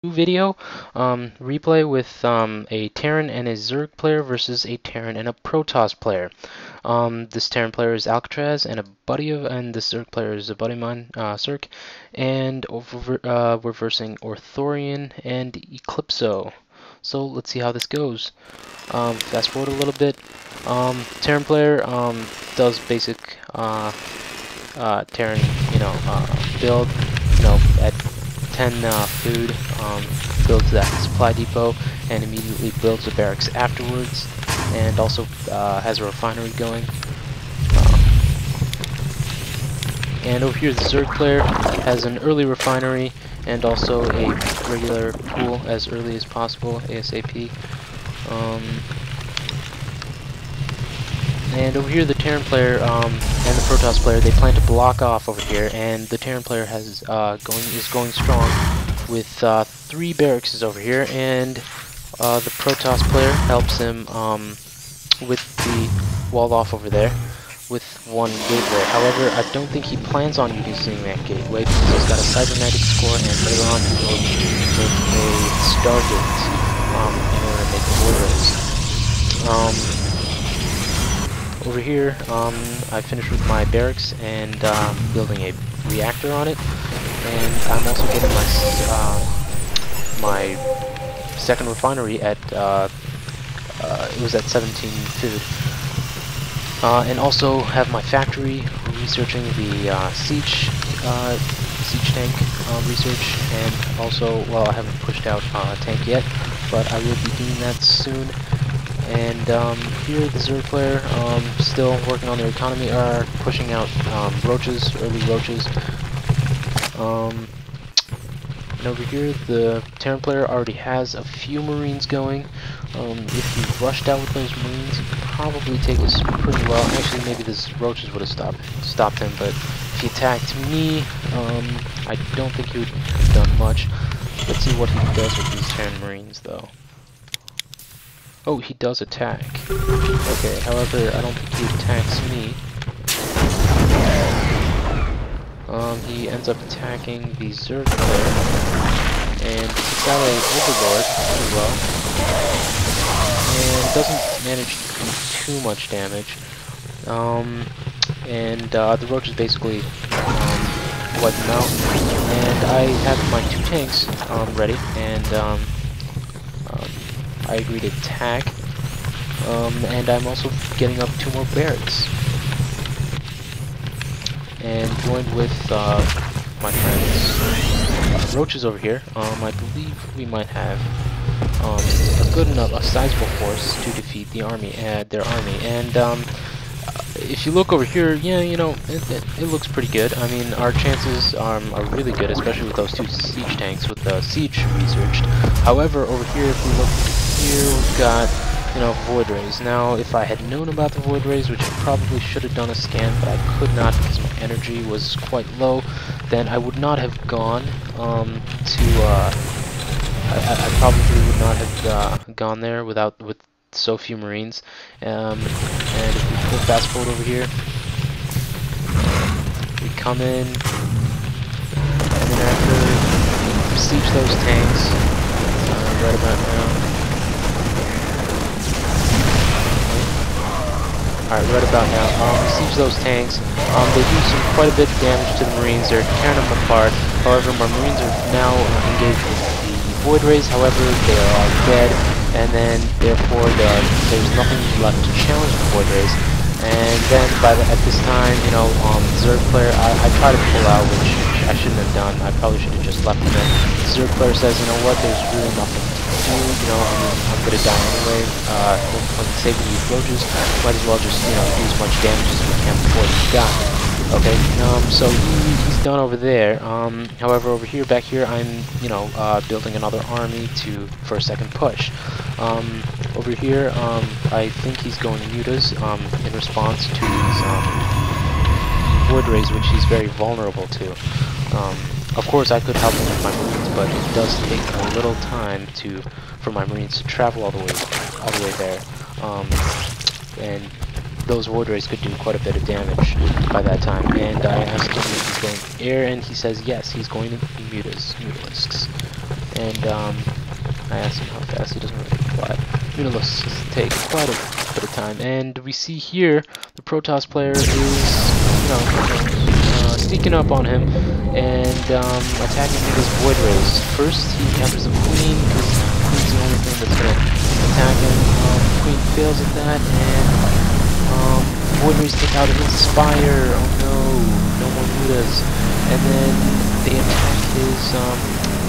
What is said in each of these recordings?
video replay with a Terran and a Zerg player versus a Terran and a Protoss player. This Terran player is Alcatraz, and and this Zerg player is a buddy of mine, Sirhc, and we're versing Orthorian and Eclipso. So let's see how this goes. Fast forward a little bit. Terran player does basic Terran, build, at 10 food, builds that supply depot, and immediately builds a barracks afterwards, and also has a refinery going. And over here, the Zerg player has an early refinery and also a regular pool as early as possible, ASAP. And over here, the Terran player and the Protoss player, they plan to block off over here, and the Terran player is going strong with 3 barracks over here, and the Protoss player helps him with the wall off over there with 1 gateway. However, I don't think he plans on using that gateway because he's got a cybernetic score, and later on he will make a Stargate in order to make the void rays. Over here, I finished with my barracks and building a reactor on it, and I'm also getting my second refinery at it was at 17 food, and also have my factory researching the Sirhc tank research, and also, well, I haven't pushed out a tank yet, but I will be doing that soon. And here the Zerg player still working on their economy, are pushing out roaches, early roaches. And over here the Terran player already has a few Marines going. If he rushed out with those Marines, he could probably take us pretty well. Actually, maybe the roaches would have stopped him, but if he attacked me, I don't think he would have done much. Let's see what he does with these Terran Marines, though. Oh, he does attack. Okay, however, I don't think he attacks me. He ends up attacking the Zerg player, and takes out a Overlord as well, and doesn't manage to do too much damage. The roaches basically wipe him out, and I have my 2 tanks ready, and I agree to attack, and I'm also getting up 2 more barracks. And joined with my friends roaches over here. I believe we might have a sizable force to defeat the army, their army. And if you look over here, yeah, it looks pretty good. I mean, our chances are really good, especially with those 2 siege tanks with the siege researched. However, over here, if we look here, we've got void rays. Now, if I had known about the void rays, which I probably should have done a scan, but I could not because my energy was quite low, then I would not have gone I probably would not have gone there with so few Marines. And if we go fast forward over here, we come in, and then after we siege those tanks right about now. Alright, right about now, siege those tanks. They do quite a bit of damage to the Marines. They're tearing them apart. However, my Marines are now engaged with the void rays. However, they are all dead, and then therefore there's nothing left to challenge the void rays. And then at this time, Zerg player, I try to pull out, which I shouldn't have done. I probably should have just left him in. Zerg player says, you know what? There's really nothing to do. I'm gonna die anyway. When saving these roaches, might as well just do as much damage as we can before he dies. Okay, so he's done over there. However, back here, I'm building another army for a second push. Over here, I think he's going mutas in response to these void rays, which he's very vulnerable to. Of course, I could help him with my Marines, but it does take a little time for my Marines to travel all the way there, and those void rays could do quite a bit of damage by that time. And I asked him if he's going air, and he says yes, he's going to mutalisks. and I asked him how fast. He doesn't really reply. Mutalisks take quite a bit of time, and we see here the Protoss player is, sneaking up on him and attacking with his Void Rays. First, he captures the Queen because Queen's the only thing that's gonna attack him. Queen fails at that, and Void Rays take out his Spire. Oh no, no more Mutas. And then they attack his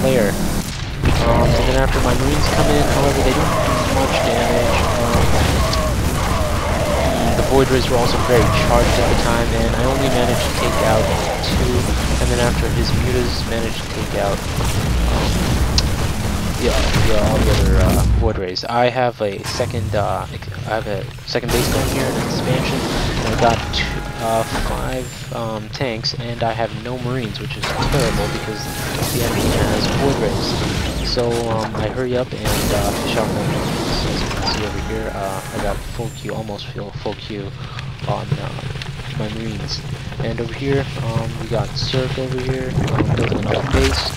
lair. And then after my Marines come in, however, they don't do much damage. The Void Rays were also very charged at the time, and I only managed to take out 2. And then after his Mutas managed to take out all the other Void Rays. I have a second base going here, an expansion. And I got 5 tanks, and I have no Marines, which is terrible because the enemy has Void Rays. So I hurry up and fish out my Marines. As you can see over here, I got full queue, almost full queue on my Marines. And over here, we got Sirhc over here, building another base.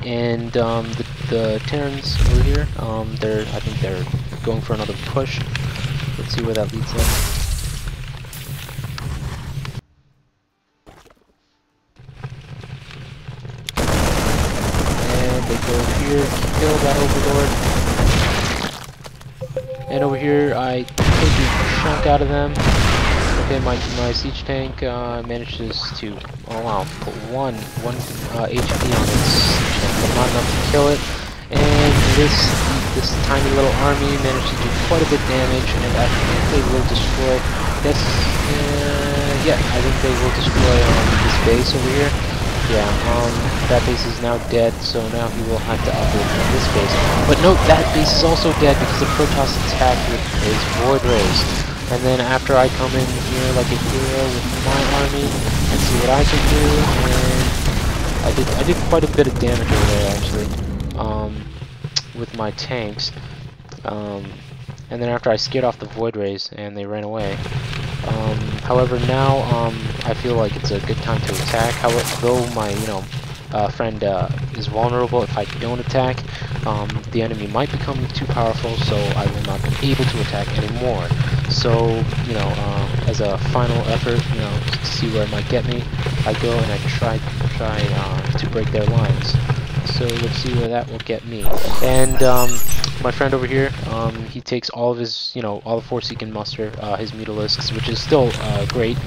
And the Terrans over here, I think they're going for another push. Let's see where that leads them. And they go here, kill that Overlord. And over here, I take a chunk out of them. Okay, my siege tank manages to, oh wow, put one HP on its siege tank, but not enough to kill it. And this tiny little army managed to do quite a bit of damage, and I think they will destroy. Yes, yeah, I think they will destroy this base over here. Yeah, that base is now dead, so now he will have to upgrade from this base. But note, that base is also dead because the Protoss attacked with his Void Rays. And then after I come in here like a hero with my army and see what I can do, and I did quite a bit of damage over there actually, with my tanks. And then after I scared off the Void Rays and they ran away. However, now I feel like it's a good time to attack. However, though my friend is vulnerable, if I don't attack, the enemy might become too powerful, so I will not be able to attack anymore. So, as a final effort, to see where it might get me, I go and I try to break their lines. So let's see where that will get me. And my friend over here, he takes all of his, all the force he can muster, his Mutalisks, which is still great,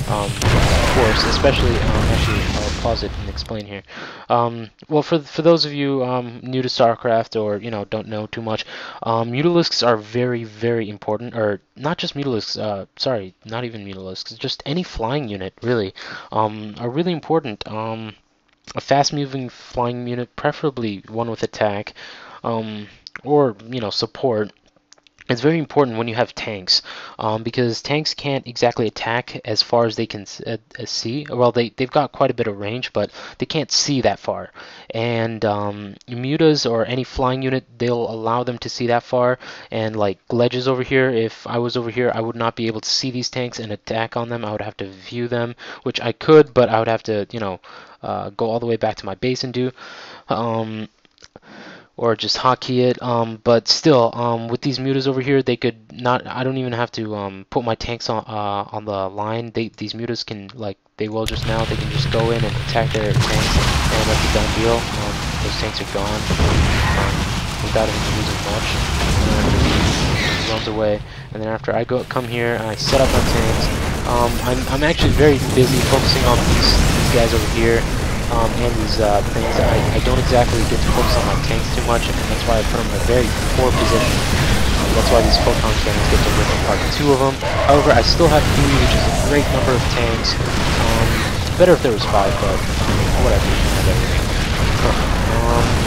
of course, especially, actually, I'll pause it and explain here. Well, for those of you new to StarCraft or, don't know too much, Mutalisks are very, very important, or not just Mutalisks, sorry, not even Mutalisks, just any flying unit, really, are really important. A fast-moving flying unit, preferably one with attack, or support. It's very important when you have tanks, because tanks can't exactly attack as far as they can see. Well, they've got quite a bit of range, but they can't see that far. And mutas or any flying unit, they'll allow them to see that far. And like ledges over here, if I was over here, I would not be able to see these tanks and attack on them. I would have to view them, which I could, but I would have to, go all the way back to my base and do. Or just hotkey it, but still, with these mutas over here, they could not. I don't even have to put my tanks on the line. These mutas can they will just now. They can just go in and attack their tanks, and that's a done deal. Those tanks are gone without even losing much. He runs away, and then after I come here, and I set up my tanks. I'm actually very busy focusing on these guys over here. And these things, I don't exactly get to focus on my tanks too much, and that's why I put them in a very poor position. That's why these photon cannons get to rip apart 2 of them. However, I still have 3, which is a great number of tanks. Better if there was 5, but whatever.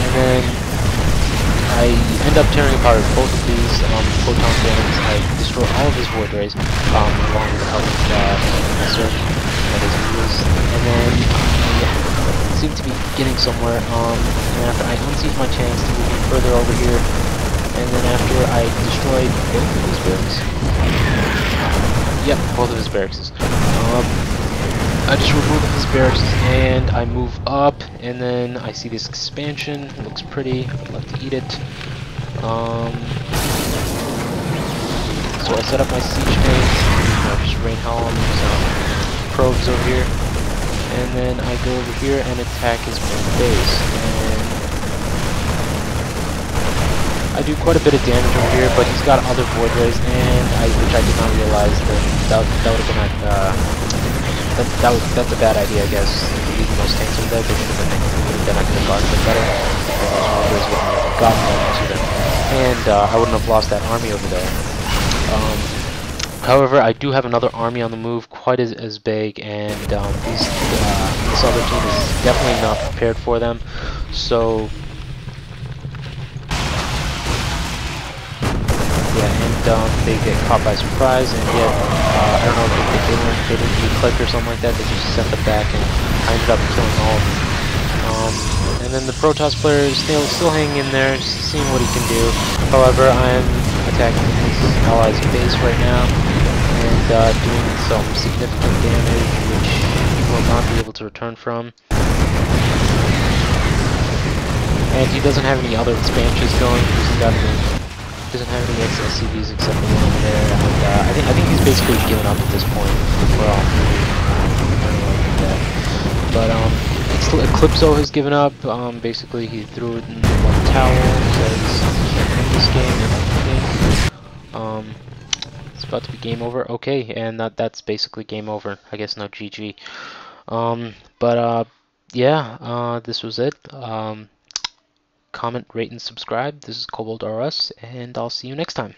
And then I end up tearing apart both of these photon cannons. I destroy all of his Void Rays, along with the help of Sirhc and his Mutas. And then seem to be getting somewhere, and after I unseat my tanks to move further over here, and then after I destroyed both of his barracks. Yep, both of his barracks. I just remove his barracks and I move up, and then I see this expansion. It looks pretty. I'd like to eat it. So I set up my siege tanks, just rain hell on some probes over here, and then I go over here and attack his main base. And I do quite a bit of damage over here, but he's got other void rays, and which I did not realize that would have been that's a bad idea, I guess. Leaving those tanks over there, they should have been I could have guarded them better. Those void rays wouldn't have gotten to them, and I wouldn't have lost that army over there. However, I do have another army on the move, quite as big, and this other team is definitely not prepared for them. So yeah, and they get caught by surprise, and yet I don't know if they didn't re-click or something like that. They just sent them back, and I ended up killing all of them. And then the Protoss player is still hanging in there, seeing what he can do. However, I'm attacking his allies' base right now, and doing some significant damage, which he will not be able to return from. And he doesn't have any other expansions going. He doesn't have any SCVs except for one over there. And I think he's basically given up at this point. But Eclipso has given up. Basically, he threw it in one towel. Says he can't win this game and everything. It's about to be game over. Okay, and that's basically game over. I guess no GG. Yeah, this was it. Comment, rate, and subscribe. This is Kobold RS, and I'll see you next time.